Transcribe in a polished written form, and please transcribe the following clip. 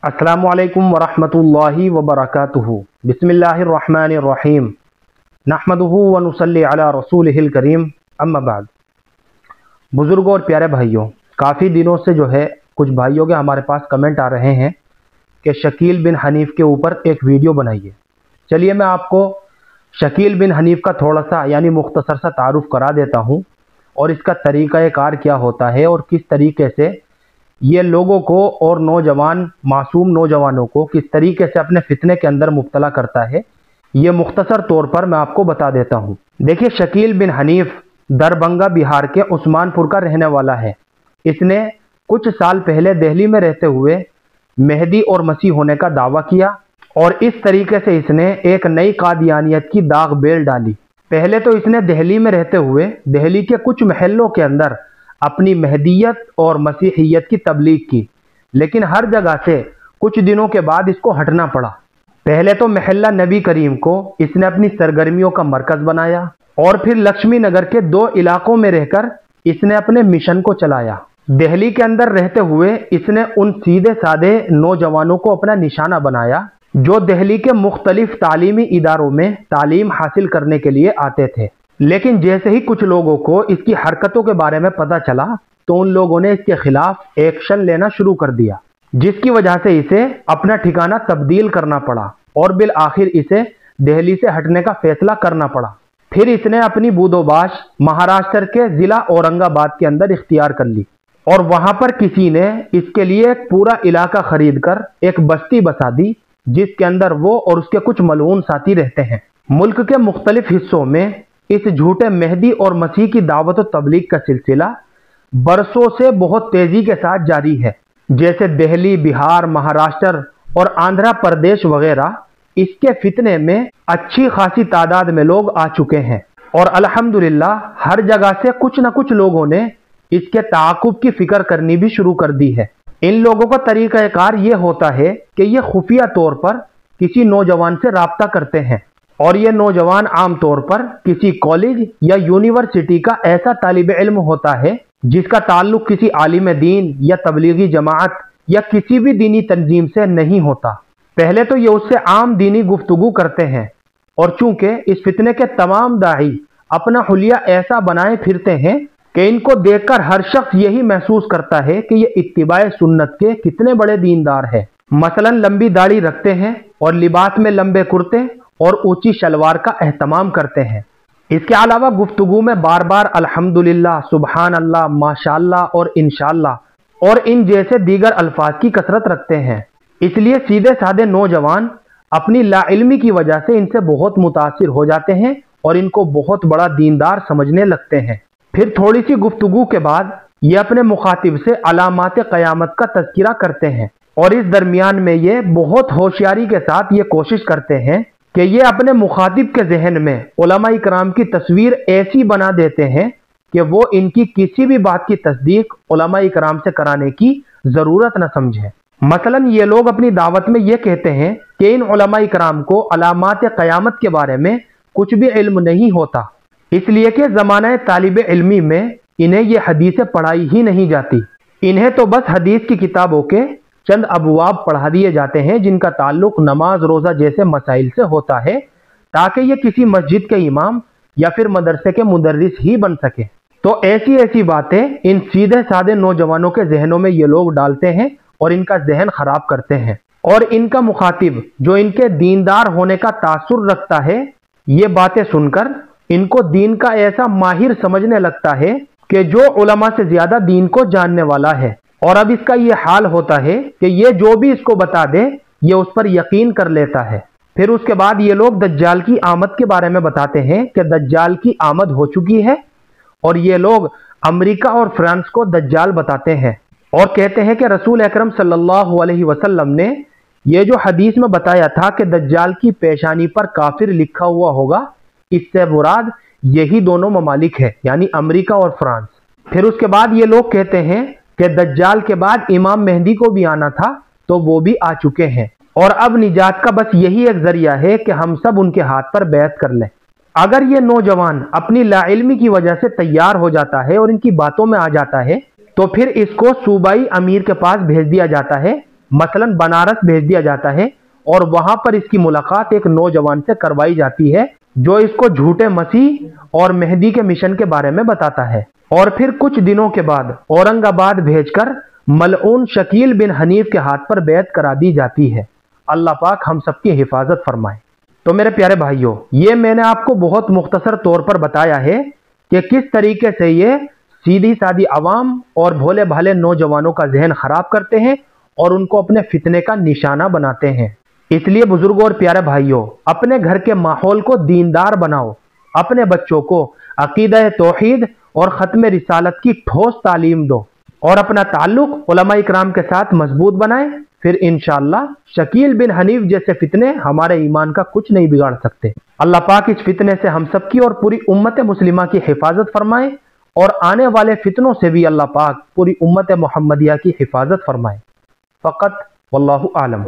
अस्सलामु अलैकुम वरहमतुल्लाहि वबरकातुहू। बिस्मिल्लाहिर्रहमानिर्रहीम। नहमदुहू व नुसल्ली अला रसूलिहिल करीम। अम्मा बाद। बुज़ुर्गों और प्यारे भाइयों, काफ़ी दिनों से कुछ भाइयों के हमारे पास कमेंट आ रहे हैं कि शकील बिन हनीफ़ के ऊपर एक वीडियो बनाइए। चलिए मैं आपको शकील बिन हनीफ़ का थोड़ा सा यानी मुख्तसर सा तारुफ़ करा देता हूँ और इसका तरीक़ा कार क्या होता है और किस तरीके से ये लोगों को और नौजवान मासूम नौजवानों को किस तरीके से अपने फितने के अंदर मुब्तला करता है, ये मुख्तसर तौर पर मैं आपको बता देता हूँ। देखिए, शकील बिन हनीफ़ दरभंगा बिहार के उस्मानपुर का रहने वाला है। इसने कुछ साल पहले दिल्ली में रहते हुए मेहदी और मसीह होने का दावा किया और इस तरीके से इसने एक नई कादियानियत की दाग बेल डाली। पहले तो इसने दिल्ली में रहते हुए दिल्ली के कुछ महलों के अंदर अपनी महदियत और मसीहियत की तबलीग की, लेकिन हर जगह से कुछ दिनों के बाद इसको हटना पड़ा। पहले तो महल्ला नबी करीम को इसने अपनी सरगर्मियों का मरकज बनाया और फिर लक्ष्मी नगर के 2 इलाकों में रहकर इसने अपने मिशन को चलाया। दिल्ली के अंदर रहते हुए इसने उन सीधे साधे नौजवानों को अपना निशाना बनाया जो दिल्ली के मुख्तलिफ तालीमी इदारों में तालीम हासिल करने के लिए आते थे। लेकिन जैसे ही कुछ लोगों को इसकी हरकतों के बारे में पता चला तो उन लोगों ने इसके खिलाफ एक्शन लेना शुरू कर दिया, जिसकी वजह से इसे अपना ठिकाना तब्दील करना पड़ा और बिल आखिर इसे दिल्ली से हटने का फैसला करना पड़ा। फिर इसने अपनी बूदोबाश महाराष्ट्र के जिला औरंगाबाद के अंदर इख्तियार कर ली और वहां पर किसी ने इसके लिए एक पूरा इलाका खरीद कर एक बस्ती बसा दी, जिसके अंदर वो और उसके कुछ मलऊन साथी रहते हैं। मुल्क के मुख्तलिफ हिस्सों में इस झूठे मेहदी और मसीह की दावत और तबलीग का सिलसिला बरसों से बहुत तेजी के साथ जारी है। जैसे दिल्ली, बिहार, महाराष्ट्र और आंध्र प्रदेश वगैरह इसके फितने में अच्छी खासी तादाद में लोग आ चुके हैं और अल्हम्दुलिल्लाह हर जगह से कुछ न कुछ लोगों ने इसके ताक़ुब की फिक्र करनी भी शुरू कर दी है। इन लोगों का तरीक़ाकार ये होता है कि ये खुफिया तौर पर किसी नौजवान से राब्ता करते हैं और ये नौजवान आम तौर पर किसी कॉलेज या यूनिवर्सिटी का ऐसा तालिब इल्म होता है जिसका ताल्लुक किसी आलिम दीन या तबलीगी जमात या किसी भी दीनी तंजीम से नहीं होता। पहले तो ये उससे आम दीनी गुफ्तगू करते हैं और चूंकि इस फितने के तमाम दाई अपना हुलिया ऐसा बनाए फिरते हैं कि इनको देखकर हर शख्स यही महसूस करता है कि ये इत्तिबाए सुन्नत के कितने बड़े दीनदार है। मसलन लंबी दाढ़ी रखते हैं और लिबास में लंबे कुर्ते और ऊंची शलवार का एहतमाम करते हैं। इसके अलावा गुफ्तगू में बार बार अल्हम्दुलिल्लाह, सुबहान अल्लाह, माशाअल्लाह और इंशाअल्लाह और इन जैसे दीगर अल्फाज की कसरत रखते हैं। इसलिए सीधे साधे नौजवान अपनी लाइल्मी की वजह से इनसे बहुत मुतासिर हो जाते हैं और इनको बहुत बड़ा दीनदार समझने लगते हैं। फिर थोड़ी सी गुफ्तगू के बाद ये अपने मुखातिब से अलामात क़यामत का तज़किरा करते हैं और इस दरमियान में ये बहुत होशियारी के साथ ये कोशिश करते हैं कि ये अपने मुखातिब के जहन में उलमा इकराम की तस्वीर ऐसी बना देते हैं कि वो इनकी किसी भी बात की तस्दीक उलमा इकराम से कराने की ज़रूरत न समझें। मसलन ये लोग अपनी दावत में ये कहते हैं कि इन उलमा इकराम को अलामात क़यामत के बारे में कुछ भी इल्म नहीं होता, इसलिए कि ज़माना तालिब इल्मी में इन्हें ये हदीसें पढ़ाई ही नहीं जाती। इन्हें तो बस हदीस की किताबों के चंद अबवाब पढ़ा दिए जाते हैं जिनका ताल्लुक नमाज रोज़ा जैसे मसाइल से होता है, ताकि ये किसी मस्जिद के इमाम या फिर मदरसे के मुदर्रिस ही बन सके। तो ऐसी ऐसी बातें इन सीधे साधे नौजवानों के जहनों में ये लोग डालते हैं और इनका जहन खराब करते हैं और इनका मुखातिब जो इनके दीनदार होने का तासुर रखता है, ये बातें सुनकर इनको दीन का ऐसा माहिर समझने लगता है कि जो उलमा से ज्यादा दीन को जानने वाला है। और अब इसका ये हाल होता है कि ये जो भी इसको बता दे ये उस पर यकीन कर लेता है। फिर उसके बाद ये लोग दज्जाल की आमद के बारे में बताते हैं कि दज्जाल की आमद हो चुकी है और ये लोग अमेरिका और फ्रांस को दज्जाल बताते हैं और कहते हैं कि रसूल अकरम सल्लल्लाहु अलैहि वसल्लम ने ये जो हदीस में बताया था कि दज्जाल की पेशानी पर काफिर लिखा हुआ होगा, इससे मुराद यही दोनों ममालिक है यानी अमेरिका और फ्रांस। फिर उसके बाद ये लोग कहते हैं कि दज्जाल के बाद इमाम मेहदी को भी आना था तो वो भी आ चुके हैं और अब निजात का बस यही एक जरिया है कि हम सब उनके हाथ पर बैत कर लें। अगर ये नौजवान अपनी लाइल्मी की वजह से तैयार हो जाता है और इनकी बातों में आ जाता है तो फिर इसको सूबाई अमीर के पास भेज दिया जाता है मसलन बनारस भेज दिया जाता है और वहां पर इसकी मुलाकात एक नौजवान से करवाई जाती है जो इसको झूठे मसीह और मेहदी के मिशन के बारे में बताता है, और फिर कुछ दिनों के बाद औरंगाबाद भेजकर मलऊन शकील बिन हनीफ के हाथ पर बैत करा दी जाती है। अल्लाह पाक हम सबकी हिफाजत फरमाए। तो मेरे प्यारे भाइयों, ये मैंने आपको बहुत मुख्तसर तौर पर बताया है कि किस तरीके से ये सीधी सादी आवाम और भोले भाले नौजवानों का जहन खराब करते हैं और उनको अपने फितने का निशाना बनाते हैं। इसलिए बुजुर्गों और प्यारे भाइयों, अपने घर के माहौल को दीनदार बनाओ, अपने बच्चों को अकीदा तौहीद और ख़त्म रिसालत की ठोस तालीम दो और अपना ताल्लुक उलमा इकराम के साथ मजबूत बनाएं। फिर इंशाअल्लाह शकील बिन हनीफ जैसे फितने हमारे ईमान का कुछ नहीं बिगाड़ सकते। अल्लाह पाक इस फितने से हम सबकी और पूरी उम्मत मुस्लिमा की हिफाजत फरमाए और आने वाले फितनों से भी अल्लाह पाक पूरी उम्मत मुहम्मदिया की हिफाजत फरमाए। फ़कत वल्लाहु आलम।